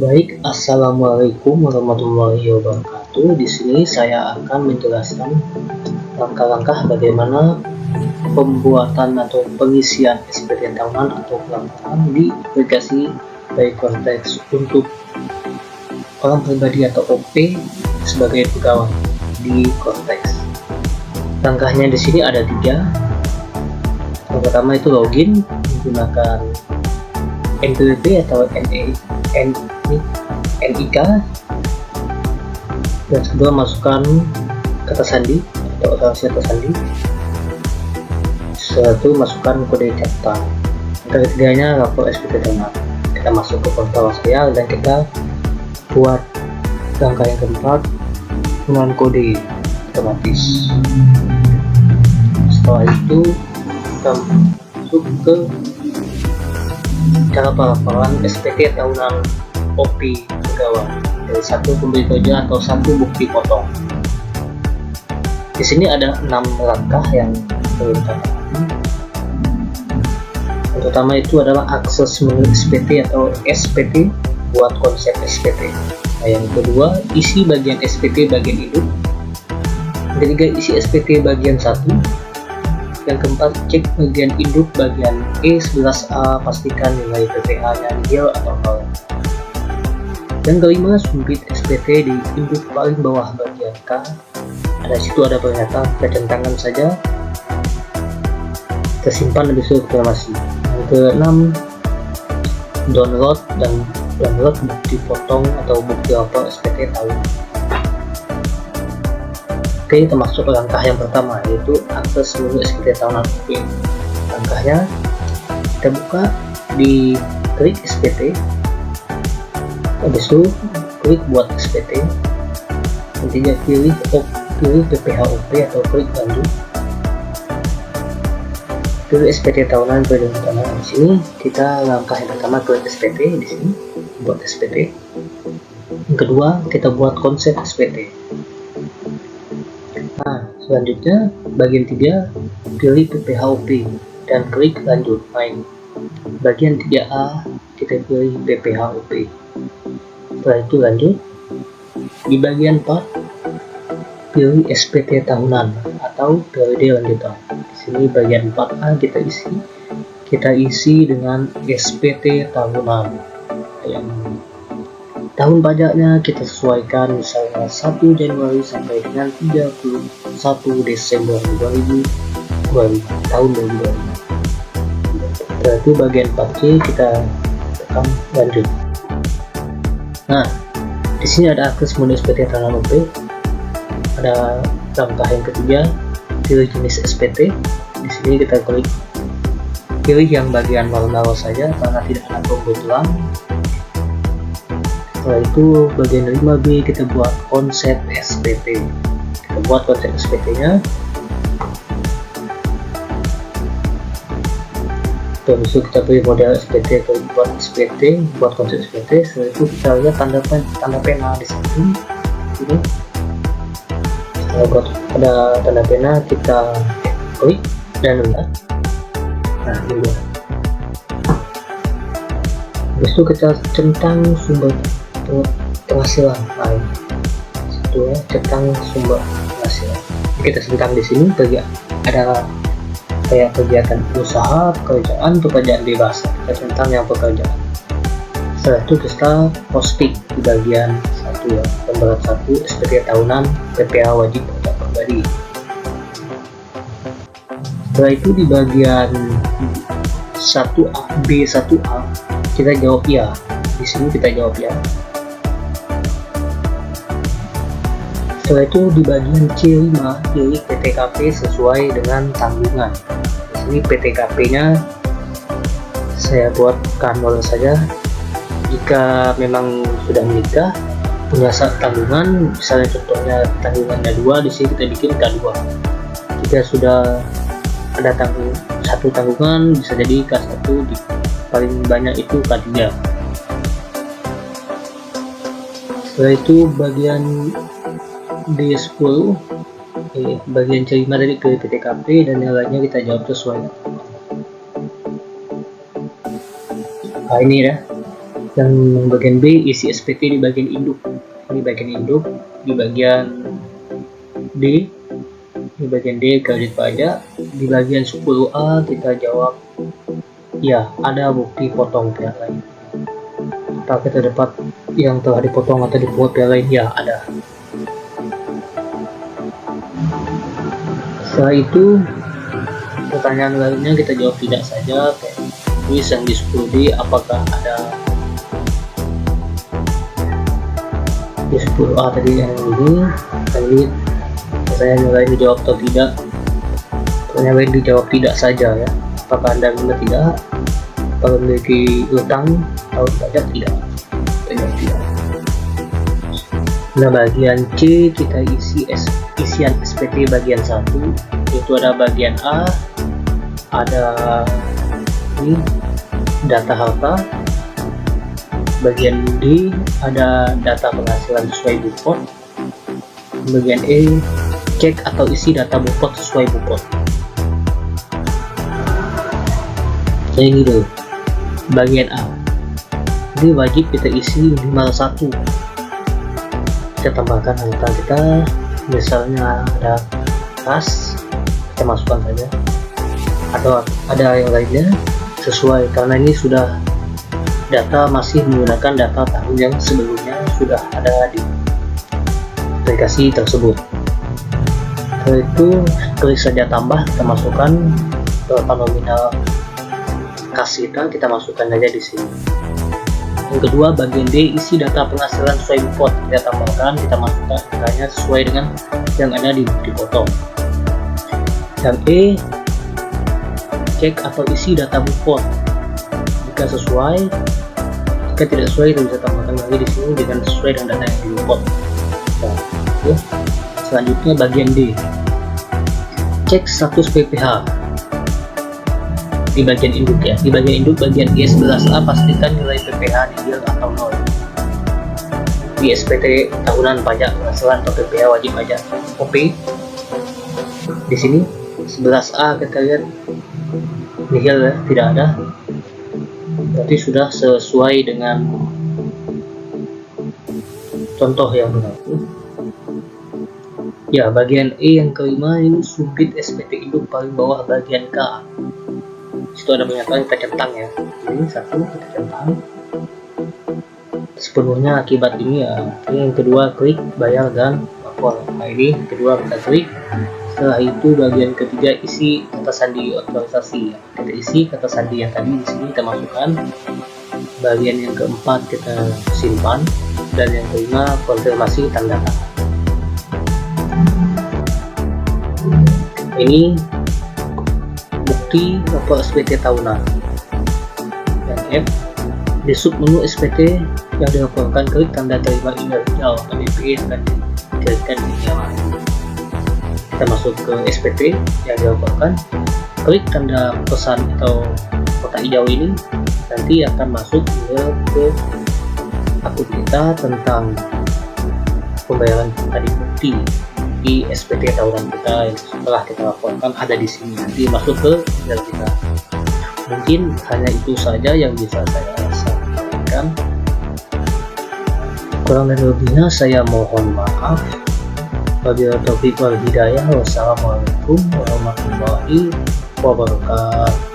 Baik, assalamualaikum warahmatullahi wabarakatuh. Di sini saya akan menjelaskan langkah-langkah bagaimana pembuatan atau pengisian SPT tahunan atau pelanggaran di aplikasi baik konteks untuk orang pribadi atau OP sebagai pegawai di konteks. Langkahnya di sini ada 3. Yang pertama itu login menggunakan NPWP atau NIK, dan kedua masukkan kata sandi atau rahasia kata sandi. Setelah itu masukkan kode CAPTCHA. Yang ketiganya lapor SPT tahunan. Kita masuk ke portal saya dan kita buat langkah yang keempat dengan kode otomatis. Setelah itu kita masuk ke cara pelaporan SPT tahunan OP pegawai dari 1 pemberi kerja atau 1 bukti potong. Di sini ada 6 langkah yang perlu kita lakukan. Yang pertama itu adalah akses menu SPT atau SPT buat konsep SPT. Nah, yang kedua isi bagian SPT bagian induk. Yang ketiga isi SPT bagian 1. Yang keempat, cek bagian induk bagian E11A, pastikan nilai PPH-nya nil atau 0. Yang kelima, sumpit SPT di induk paling bawah bagian K. Situ ada pernyataan, kita centangkan saja, kita simpan lebih sulit informasi. Yang keenam, download bukti potong atau bukti lapor SPT tahunan. Oke, kita masuk ke langkah yang pertama, yaitu akses menu SPT tahunan OP. Langkahnya, kita buka di klik SPT, habis itu klik buat SPT, nantinya pilih PPH OP atau klik lanjut, pilih SPT tahunan periode pertama. Di sini kita langkah yang pertama klik SPT, di sini buat SPT. Yang kedua kita buat konsep SPT. Nah, selanjutnya bagian 3 pilih PPH OP dan klik lanjut main. Bagian 3A kita pilih PPH OP. Setelah itu lanjut. Di bagian 4 pilih SPT tahunan atau periode lanjutan. Di sini bagian 4A kita isi dengan SPT tahunan. Yang tahun pajaknya kita sesuaikan misalnya 1 Januari sampai dengan 31 Desember 2020 tahun 2025. Setelah itu bagian 4C kita tekan lanjut. Nah, di sini ada akses menu SPT tahunan OP. Ada langkah yang ketiga, pilih jenis SPT. Di sini kita klik pilih yang bagian manual saja karena tidak ada pembocoran. Setelah itu bagian 5B kita buat konsep SPT. Kita buat konsep SPT-nya. Terus kita pilih model SPT atau buat SPT, buat konsep SPT. Setelah itu kita lihat tanda pena di sini. Setelah buat ada tanda pena kita klik dan lihat. Nah, ini. Habis itu kita centang sumber penghasilan lain. Itu ya, centang sumber penghasilan. Kita centang di sini ada kayak kegiatan usaha, pekerjaan bebas. Kita centang yang pekerjaan. Setelah itu kita posting di bagian 1 ya, lembaran 1 SPT tahunan PPH wajib pajak pribadi. Setelah itu di bagian 1A, B1A kita jawab ya. Di sini kita jawab ya. Setelah itu di bagian C5 pilih PTKP sesuai dengan tanggungan. Di sini PTKP-nya saya buat kanwal saja. Jika memang sudah menikah punya tanggungan, misalnya contohnya tanggungannya 2, di sini kita bikin K2. Jika sudah ada satu tanggungan bisa jadi K1, paling banyak itu K3. Setelah itu bagian D10 bagian C5 tadi ke PTKP dan yang lainnya kita jawab sesuai. Nah, ini ya Yang bagian B, isi SPT di bagian induk. Ini bagian induk. Di bagian D, di bagian D kredit pajak. Di bagian 10A kita jawab ya, ada bukti potong pihak lain. Apakah kita dapat yang telah dipotong atau dipungut pihak lain? Ya, ada. Setelah itu pertanyaan lainnya kita jawab tidak saja. Tulis yang di 10D apakah ada. Di 10A tadi yang ini tadi pertanyaan lain dijawab atau tidak. Pertanyaan lain dijawab tidak saja ya. Apakah Anda benar tidak? Apakah memiliki utang atau pajak? Tidak. Tidak. Nah, bagian C kita isi isian SPT bagian 1, yaitu ada bagian A, ada ini data harta, bagian D ada data penghasilan sesuai Bupot, bagian E cek atau isi data Bupot sesuai Bupot. Kayak gitu. Bagian A ini wajib kita isi minimal 1. Kita tambahkan harta kita, misalnya ada kas, kita masukkan saja, atau ada yang lainnya sesuai, karena ini sudah data masih menggunakan data tahun yang sebelumnya sudah ada di aplikasi tersebut. Setelah itu klik saja tambah, kita masukkan berapa nominal kas kita masukkan aja di sini. Yang kedua, bagian D isi data penghasilan sesuai Bupot, kita tambahkan, kita masukkan hanya sesuai dengan yang ada di potong. Yang E cek atau isi data Bupot, jika sesuai, jika tidak sesuai kita bisa tambahkan lagi di sini dengan sesuai dengan data yang di Bupot. Nah, ya. Selanjutnya bagian D cek status PPH di bagian induk ya. Di bagian induk bagian E11A pastikan nilai PPH nihil atau 0. Di SPT tahunan pajak penghasilan atau PPH wajib pajak OP. Di sini 11A kita lihat nihil ya, tidak ada. Berarti sudah sesuai dengan contoh yang benar. Ya, bagian E yang kelima ini subit SPT induk paling bawah bagian K. Situ ada pernyataan kita centang ya. Ini satu kita centang. Sepenuhnya akibat ini ya. Ini yang kedua klik bayar dan lapor. Nah, ini kedua kita klik. Setelah itu bagian ketiga isi kata sandi aktualisasi. Kita isi kata sandi yang tadi di sini kita masukkan. Bagian yang keempat kita simpan, dan yang kelima konfirmasi tanda tangan. Ini bukti lapor SPT tahunan. Dan F di submenu SPT yang dilaporkan, klik tanda terima email atau KBP yang akan diklikkan di bawah. Kita masuk ke SPT yang dilaporkan, klik tanda pesan atau kotak hijau ini, nanti akan masuk ke akun kita tentang pembayaran tadi bukti di SPT tahunan kita yang setelah kita laporkan ada di sini, nanti masuk ke email kita. Mungkin hanya itu saja yang bisa saya sampaikan. Kurang dan lebihnya saya mohon maaf. Wabillahi taufiq wal hidayah. Wassalamualaikum warahmatullahi wabarakatuh.